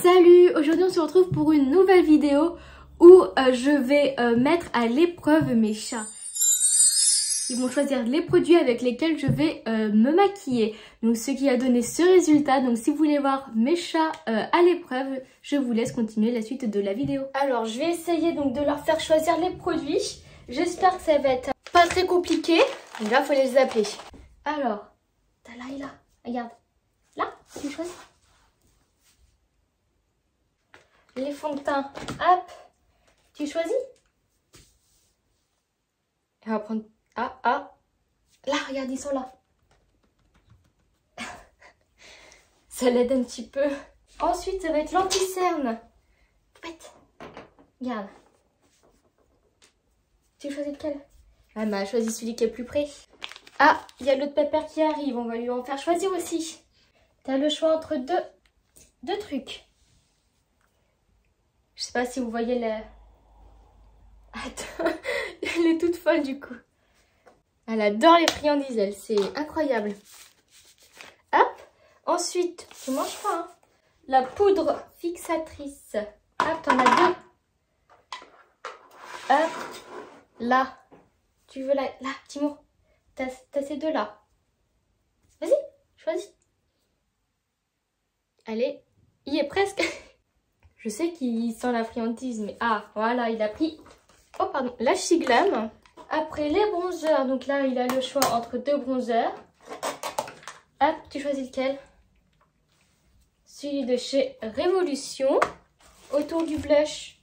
Salut, aujourd'hui on se retrouve pour une nouvelle vidéo où je vais mettre à l'épreuve mes chats. Ils vont choisir les produits avec lesquels je vais me maquiller. Donc ce qui a donné ce résultat. Donc si vous voulez voir mes chats à l'épreuve, je vous laisse continuer la suite de la vidéo. Alors je vais essayer donc de leur faire choisir les produits. J'espère que ça va être pas très compliqué. Donc là il faut les appeler. Alors, Dalaïla, regarde. Là, tu choisis. Les fonds de teint, hop, tu choisis. On va prendre... là, regarde, ils sont là. Ça l'aide un petit peu. Ensuite, ça va être l'anti-cerne. Regarde. Tu choisis lequel? Ah, elle m'a choisi celui qui est plus près. Ah, il y a l'autre pépère qui arrive, on va lui en faire choisir aussi. T'as le choix entre deux trucs. Je sais pas si vous voyez la... Attends, elle est toute folle du coup. Elle adore les friandises, elle, c'est incroyable. Hop, ensuite, tu manges pas, hein. La poudre fixatrice. Hop, t'en as deux. Hop, là. Tu veux là, Timo. T'as ces deux là. Vas-y, choisis. Allez, il est presque... Je sais qu'il sent la friandise, mais ah, voilà, il a pris, oh pardon, la Shiglam. Après, les bronzeurs, donc là, il a le choix entre deux bronzeurs. Hop, tu choisis lequel? Celui de chez Révolution. Autour du blush,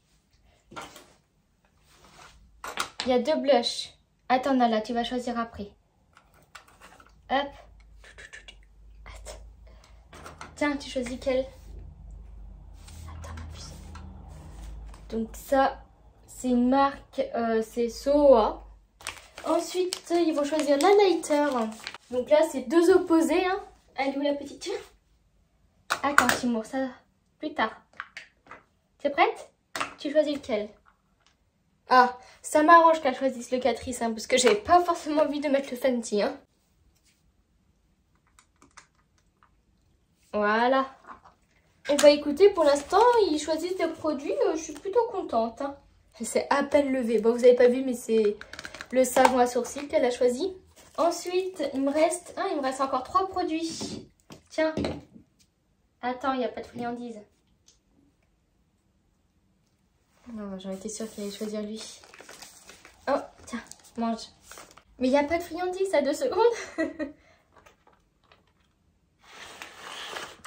il y a deux blushs. Attends, Nala, tu vas choisir après. Hop. Tiens, tu choisis quel? Donc ça, c'est une marque, c'est Soa. Ensuite, ils vont choisir l'highlighter. Donc là, c'est deux opposés. Hein. Elle est où la petite? Attends, Timo, ça plus tard. T'es prête? Tu choisis lequel? Ah, ça m'arrange qu'elle choisisse le Catrice, hein, parce que j'avais pas forcément envie de mettre le Fenty. Hein. Voilà. Et bah écoutez, pour l'instant, ils choisissent des produits, je suis plutôt contente. Hein. Elle s'est à peine levée. Bon, vous n'avez pas vu, mais c'est le savon à sourcils qu'elle a choisi. Ensuite, il me reste encore 3 produits. Tiens. Attends, il n'y a pas de friandises. Non, j'en étais sûre qu'elle allait choisir lui. Oh, tiens, mange. Mais il n'y a pas de friandises à 2 secondes.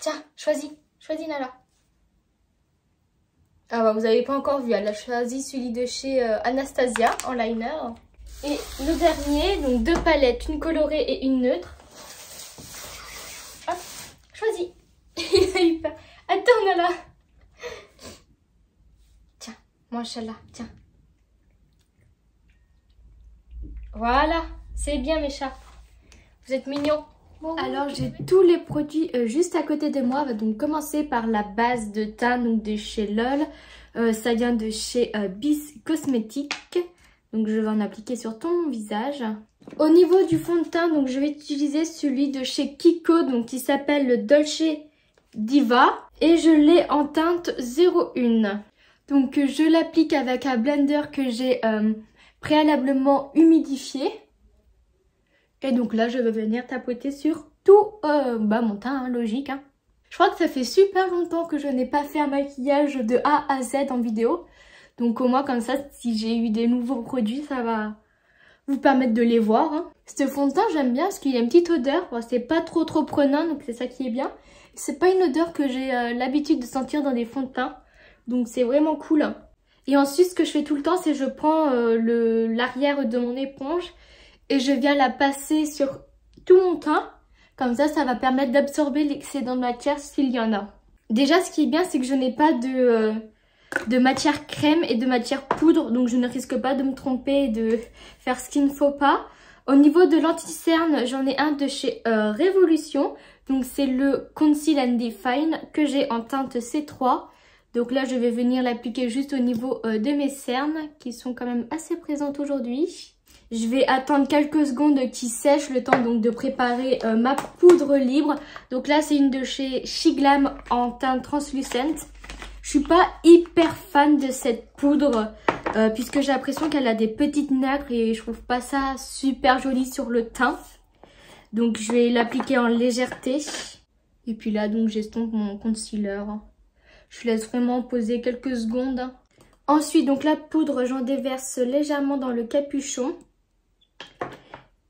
Tiens, choisis. Choisis Nala. Ah bah vous n'avez pas encore vu, elle a choisi celui de chez Anastasia en liner. Et le dernier, donc 2 palettes, une colorée et une neutre. Hop, choisis. Il a eu peur. Attends Nala. Tiens, mange celle-là, tiens. Voilà, c'est bien mes chats. Vous êtes mignons. Alors j'ai tous les produits juste à côté de moi. On va donc commencer par la base de teint donc de chez LOL. Ça vient de chez Bis Cosmetics. Donc je vais en appliquer sur tout mon visage. Au niveau du fond de teint, donc je vais utiliser celui de chez Kiko, donc qui s'appelle le Dolce Diva. Et je l'ai en teinte 01. Donc je l'applique avec un blender que j'ai préalablement humidifié. Et donc là, je vais venir tapoter sur tout mon teint, hein, logique. Hein. Je crois que ça fait super longtemps que je n'ai pas fait un maquillage de A à Z en vidéo. Donc au moins comme ça, si j'ai eu des nouveaux produits, ça va vous permettre de les voir. Hein. Ce fond de teint, j'aime bien parce qu'il a une petite odeur. Bon, c'est pas trop prenant, donc c'est ça qui est bien. C'est pas une odeur que j'ai l'habitude de sentir dans des fonds de teint. Donc c'est vraiment cool. Hein. Et ensuite, ce que je fais tout le temps, c'est que je prends l'arrière de mon éponge et je viens la passer sur tout mon teint. Comme ça, ça va permettre d'absorber l'excédent de matière s'il y en a. Déjà, ce qui est bien, c'est que je n'ai pas de matière crème et de matière poudre. Donc, je ne risque pas de me tromper et de faire ce qu'il ne faut pas. Au niveau de l'anti-cerne, j'en ai un de chez Révolution. Donc, c'est le Conceal and Define que j'ai en teinte C3. Donc là, je vais venir l'appliquer juste au niveau de mes cernes qui sont quand même assez présentes aujourd'hui. Je vais attendre quelques secondes qu'il sèche, le temps donc de préparer ma poudre libre. Donc là, c'est une de chez Shiglam en teinte translucente. Je suis pas hyper fan de cette poudre puisque j'ai l'impression qu'elle a des petites nacres et je trouve pas ça super joli sur le teint. Donc je vais l'appliquer en légèreté. Et puis là donc j'estompe mon concealer. Je laisse vraiment poser quelques secondes. Ensuite donc la poudre j'en déverse légèrement dans le capuchon.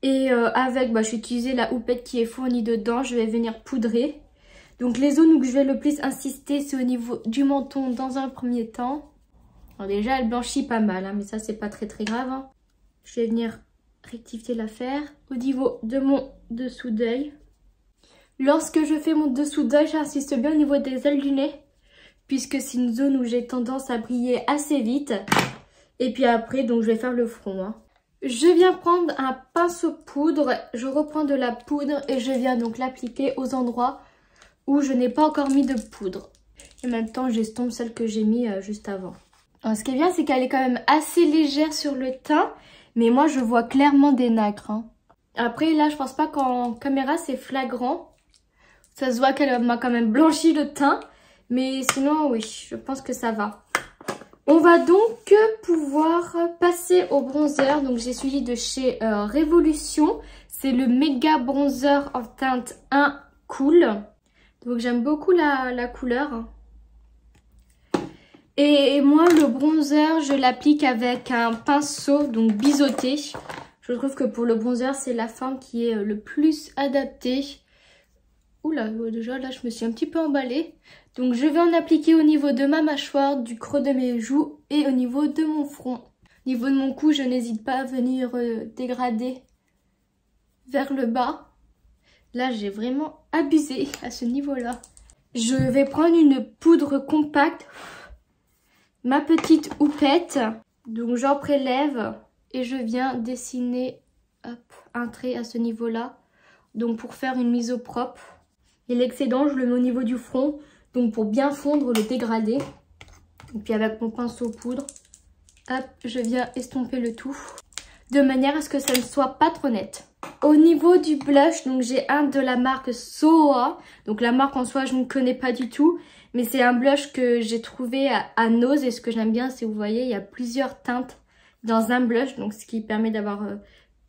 Et avec, je vais utiliser la houppette qui est fournie dedans, je vais venir poudrer. Donc les zones où je vais le plus insister, c'est au niveau du menton dans un premier temps. Alors déjà, elle blanchit pas mal, hein, mais ça, c'est pas très grave. Hein. Je vais venir rectifier l'affaire. Au niveau de mon dessous d'œil. Lorsque je fais mon dessous d'œil, j'insiste bien au niveau des ailes du nez. Puisque c'est une zone où j'ai tendance à briller assez vite. Et puis après, donc je vais faire le front. Hein. Je viens prendre un pinceau poudre, je reprends de la poudre et je viens donc l'appliquer aux endroits où je n'ai pas encore mis de poudre. Et en même temps, j'estompe celle que j'ai mis juste avant. Alors, ce qui est bien, c'est qu'elle est quand même assez légère sur le teint, mais moi, je vois clairement des nacres. Hein. Après, là, je pense pas qu'en caméra, c'est flagrant. Ça se voit qu'elle m'a quand même blanchi le teint, mais sinon, oui, je pense que ça va. On va donc pouvoir passer au bronzer. Donc j'ai celui de chez Révolution. C'est le méga bronzer en teinte 1 Cool. Donc j'aime beaucoup la couleur. Et moi le bronzer je l'applique avec un pinceau donc biseauté. Je trouve que pour le bronzer c'est la forme qui est le plus adaptée. Oula, déjà là je me suis un petit peu emballée. Donc je vais en appliquer au niveau de ma mâchoire, du creux de mes joues et au niveau de mon front. Au niveau de mon cou, je n'hésite pas à venir dégrader vers le bas. Là j'ai vraiment abusé à ce niveau-là. Je vais prendre une poudre compacte, ma petite houppette. Donc j'en prélève et je viens dessiner un trait à ce niveau-là. Donc pour faire une mise au propre. Et l'excédent, je le mets au niveau du front. Donc pour bien fondre le dégradé. Et puis avec mon pinceau poudre, hop, je viens estomper le tout. De manière à ce que ça ne soit pas trop net. Au niveau du blush, donc j'ai un de la marque Soa. Donc la marque en soi, je ne connais pas du tout. Mais c'est un blush que j'ai trouvé à Nose. Et ce que j'aime bien, c'est vous voyez, il y a plusieurs teintes dans un blush. Donc ce qui permet d'avoir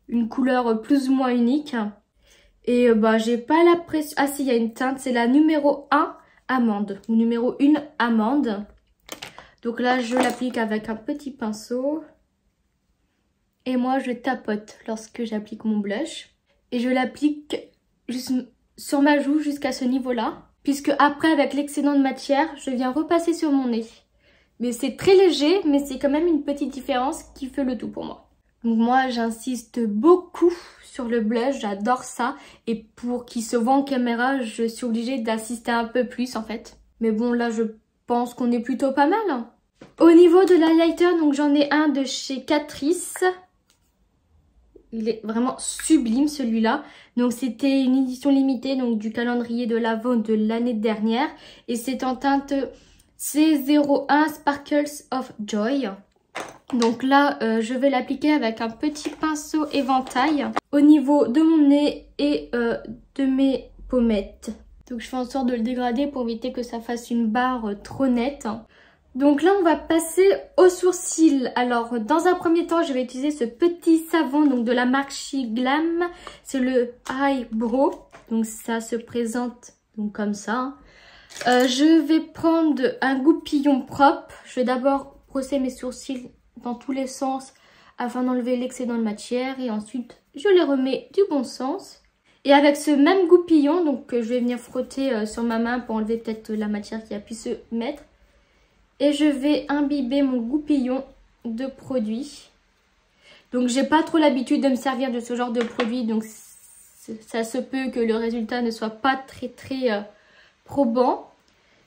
une couleur plus ou moins unique. Et j'ai pas la pression. Ah si, il y a une teinte, c'est la numéro 1 amande. Ou numéro 1 amande. Donc là, je l'applique avec un petit pinceau. Et moi, je tapote lorsque j'applique mon blush. Et je l'applique juste sur ma joue jusqu'à ce niveau-là. Puisque après, avec l'excédent de matière, je viens repasser sur mon nez. Mais c'est très léger, mais c'est quand même une petite différence qui fait le tout pour moi. Donc moi, j'insiste beaucoup sur le blush, j'adore ça. Et pour qu'il se voit en caméra, je suis obligée d'insister un peu plus en fait. Mais bon, là, je pense qu'on est plutôt pas mal. Au niveau de l'highlighter, donc j'en ai un de chez Catrice. Il est vraiment sublime celui-là. Donc c'était une édition limitée donc du calendrier de l'Avent de l'année dernière. Et c'est en teinte C01 Sparkles of Joy. Donc là, je vais l'appliquer avec un petit pinceau éventail au niveau de mon nez et de mes pommettes. Donc je fais en sorte de le dégrader pour éviter que ça fasse une barre trop nette. Donc là, on va passer aux sourcils. Alors, dans un premier temps, je vais utiliser ce petit savon donc de la marque She Glam. C'est le Eyebrow. Donc ça se présente donc comme ça. Je vais prendre un goupillon propre. Je vais d'abord brosser mes sourcils dans tous les sens afin d'enlever l'excédent de matière et ensuite je les remets du bon sens. Et avec ce même goupillon, donc je vais venir frotter sur ma main pour enlever peut-être la matière qui a pu se mettre. Et je vais imbiber mon goupillon de produit. Donc j'ai pas trop l'habitude de me servir de ce genre de produit, donc ça se peut que le résultat ne soit pas très probant.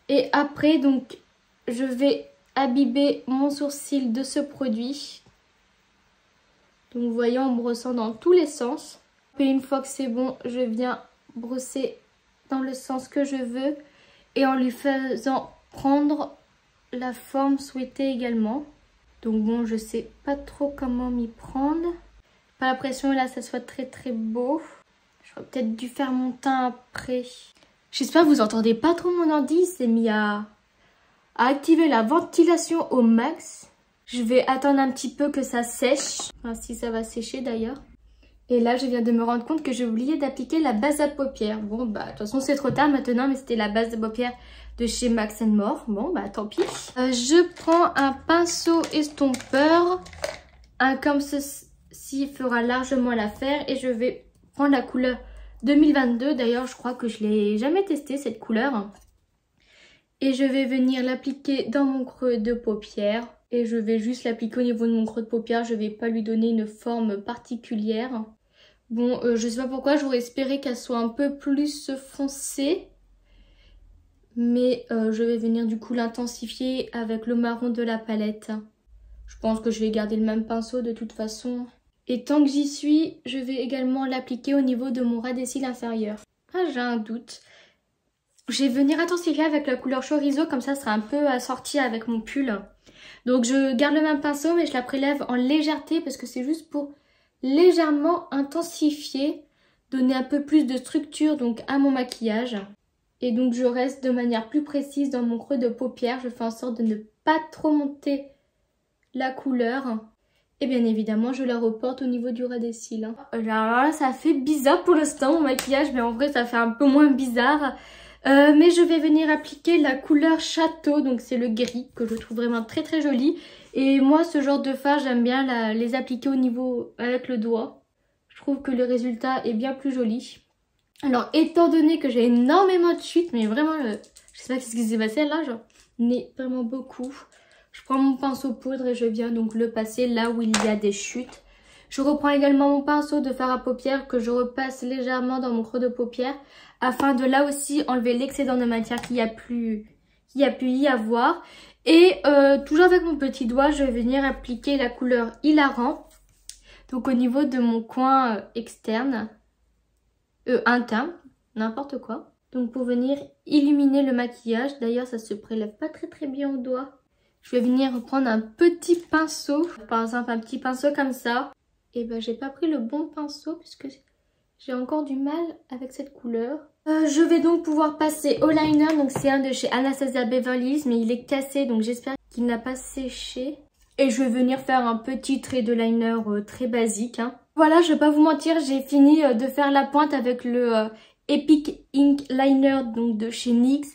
Et après donc je vais imbiber mon sourcil de ce produit. Donc vous voyez, en brossant dans tous les sens. Et une fois que c'est bon, je viens brosser dans le sens que je veux et en lui faisant prendre la forme souhaitée également. Donc bon, je sais pas trop comment m'y prendre. Pas l'impression là ça soit très beau. J'aurais peut-être dû faire mon teint après. J'espère que vous entendez pas trop mon ordi, il s'est mis à à activer la ventilation au max. Je vais attendre un petit peu que ça sèche, enfin si ça va sécher d'ailleurs. Et là, je viens de me rendre compte que j'ai oublié d'appliquer la base à paupières. Bon, bah, de toute façon, c'est trop tard maintenant, mais c'était la base de paupières de chez Max & More. Bon, bah, tant pis. Je prends un pinceau estompeur. Un comme ceci fera largement l'affaire. Et je vais prendre la couleur 2022. D'ailleurs, je crois que je ne l'ai jamais testé, cette couleur. Et je vais venir l'appliquer dans mon creux de paupière. Et je vais juste l'appliquer au niveau de mon creux de paupière. Je ne vais pas lui donner une forme particulière. Bon, je sais pas pourquoi, j'aurais espéré qu'elle soit un peu plus foncée. Mais je vais venir du coup l'intensifier avec le marron de la palette. Je pense que je vais garder le même pinceau de toute façon. Et tant que j'y suis, je vais également l'appliquer au niveau de mon ras des cils inférieur. Ah, j'ai un doute. Je vais venir intensifier avec la couleur chorizo, comme ça sera un peu assorti avec mon pull. Donc je garde le même pinceau, mais je la prélève en légèreté parce que c'est juste pour légèrement intensifier, donner un peu plus de structure donc à mon maquillage. Et donc je reste de manière plus précise dans mon creux de paupière. Je fais en sorte de ne pas trop monter la couleur. Et bien évidemment je la reporte au niveau du ras des cils. Alors là ça fait bizarre pour l'instant mon maquillage, mais en vrai ça fait un peu moins bizarre. Mais je vais venir appliquer la couleur château, donc c'est le gris que je trouve vraiment très très joli. Et moi ce genre de fard j'aime bien les appliquer au niveau avec le doigt. Je trouve que le résultat est bien plus joli. Alors étant donné que j'ai énormément de chutes, mais vraiment je sais pas ce qui s'est passé là, j'en ai vraiment beaucoup. Je prends mon pinceau poudre et je viens donc le passer là où il y a des chutes. Je reprends également mon pinceau de fard à paupières que je repasse légèrement dans mon creux de paupière afin de là aussi enlever l'excédent de matière qu'il y a pu y avoir. Et toujours avec mon petit doigt, je vais venir appliquer la couleur Hilarant. Donc au niveau de mon coin externe, interne, n'importe quoi. Donc pour venir illuminer le maquillage, d'ailleurs ça se prélève pas très bien au doigt. Je vais venir prendre un petit pinceau, par exemple un petit pinceau comme ça. Et ben j'ai pas pris le bon pinceau puisque j'ai encore du mal avec cette couleur. Je vais donc pouvoir passer au liner, donc c'est un de chez Anastasia Beverly Hills, mais il est cassé donc j'espère qu'il n'a pas séché. Et je vais venir faire un petit trait de liner très basique. Hein. Voilà, je vais pas vous mentir, j'ai fini de faire la pointe avec le Epic Ink Liner donc de chez NYX.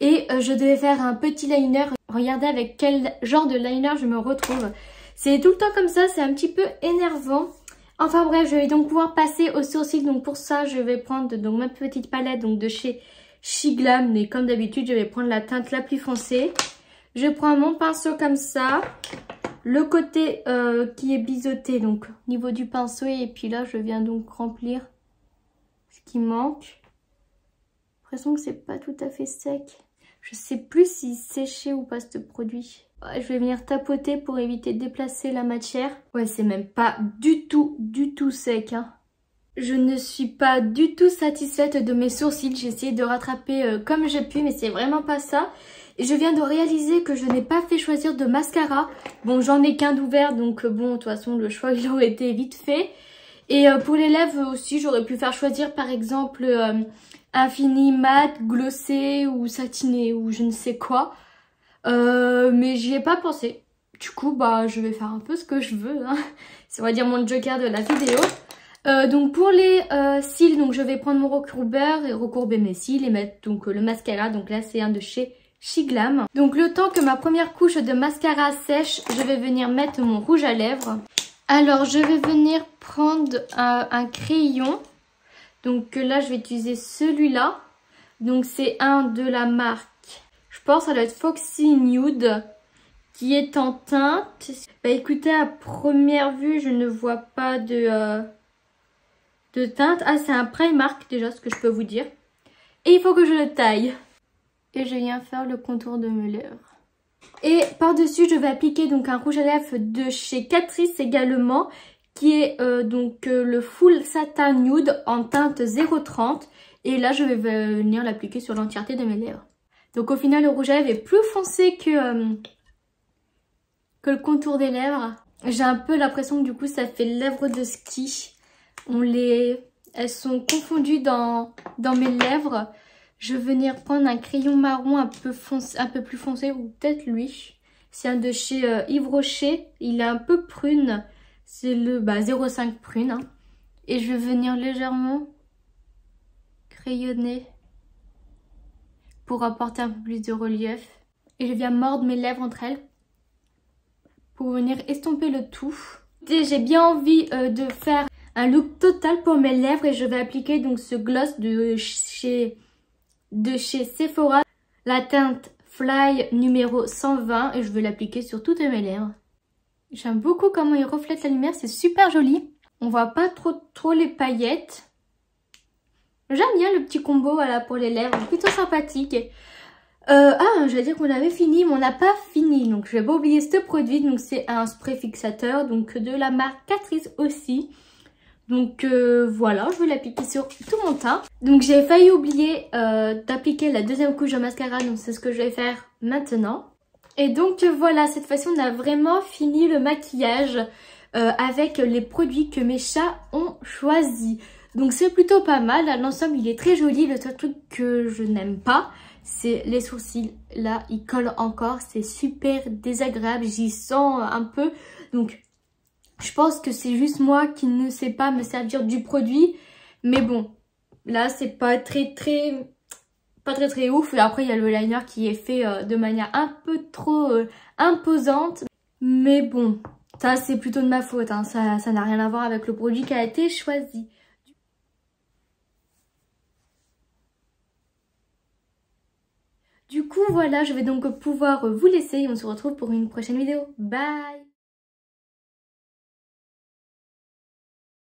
Et je devais faire un petit liner. Regardez avec quel genre de liner je me retrouve. C'est tout le temps comme ça, c'est un petit peu énervant. Enfin bref, je vais donc pouvoir passer au sourcil. Donc pour ça, je vais prendre donc ma petite palette donc de chez Shiglam. Mais comme d'habitude, je vais prendre la teinte la plus foncée. Je prends mon pinceau comme ça. Le côté qui est biseauté, donc au niveau du pinceau. Et puis là, je viens donc remplir ce qui manque. J'ai l'impression que c'est pas tout à fait sec. Je sais plus s'il séchait ou pas ce produit. Je vais venir tapoter pour éviter de déplacer la matière. Ouais, c'est même pas du tout sec. Hein. Je ne suis pas du tout satisfaite de mes sourcils. J'ai essayé de rattraper comme j'ai pu, mais c'est vraiment pas ça. Et je viens de réaliser que je n'ai pas fait choisir de mascara. Bon, j'en ai qu'un d'ouvert, donc bon, de toute façon, le choix, il aurait été vite fait. Et pour les lèvres aussi, j'aurais pu faire choisir, par exemple, Infini mat, glossé ou satiné ou je ne sais quoi. Mais j'y ai pas pensé. Du coup, bah, je vais faire un peu ce que je veux. Hein. C'est, on va dire, mon joker de la vidéo. Donc pour les cils, donc je vais prendre mon recourbeur et recourber mes cils et mettre donc le mascara. Donc là, c'est un de chez Shiglam. Donc le temps que ma première couche de mascara sèche, je vais venir mettre mon rouge à lèvres. Alors je vais venir prendre un crayon. Donc là, je vais utiliser celui-là. Donc c'est un de la marque, je pense ça doit être Foxy Nude, qui est en teinte. Bah écoutez, à première vue, je ne vois pas de teinte. Ah, c'est un Primark déjà, ce que je peux vous dire. Et il faut que je le taille. Et je viens faire le contour de mes lèvres. Et par-dessus, je vais appliquer donc un rouge à lèvres de chez Catrice également, qui est le Full Satin Nude en teinte 030. Et là, je vais venir l'appliquer sur l'entièreté de mes lèvres. Donc au final, le rouge à lèvres est plus foncé que le contour des lèvres. J'ai un peu l'impression que du coup, ça fait lèvres de ski. Elles sont confondues dans mes lèvres. Je vais venir prendre un crayon marron un peu plus foncé, ou peut-être lui. C'est un de chez Yves Rocher. Il est un peu prune. C'est le 0,5 prune. Hein. Et je vais venir légèrement crayonner pour apporter un peu plus de relief. Et je viens mordre mes lèvres entre elles pour venir estomper le tout. Et j'ai bien envie de faire un look total pour mes lèvres et je vais appliquer donc ce gloss de chez Sephora, la teinte Fly numéro 120 et je vais l'appliquer sur toutes mes lèvres. J'aime beaucoup comment il reflète la lumière, c'est super joli. On voit pas trop les paillettes. J'aime bien le petit combo voilà, pour les lèvres, plutôt sympathique. J'allais dire qu'on avait fini, mais on n'a pas fini. Donc je vais pas oublier ce produit. Donc c'est un spray fixateur, donc de la marque Catrice aussi. Donc voilà, je vais l'appliquer sur tout mon teint. Donc j'ai failli oublier d'appliquer la deuxième couche de mascara, donc c'est ce que je vais faire maintenant. Et donc voilà, cette fois-ci on a vraiment fini le maquillage avec les produits que mes chats ont choisis. Donc c'est plutôt pas mal, l'ensemble il est très joli. Le seul truc que je n'aime pas, c'est les sourcils. Là, ils collent encore, c'est super désagréable, j'y sens un peu. Donc je pense que c'est juste moi qui ne sais pas me servir du produit. Mais bon, là c'est pas très ouf. Et après il y a le liner qui est fait de manière un peu trop imposante. Mais bon, ça c'est plutôt de ma faute, hein. Ça n'a rien à voir avec le produit qui a été choisi. Du coup voilà, je vais donc pouvoir vous laisser et on se retrouve pour une prochaine vidéo. Bye!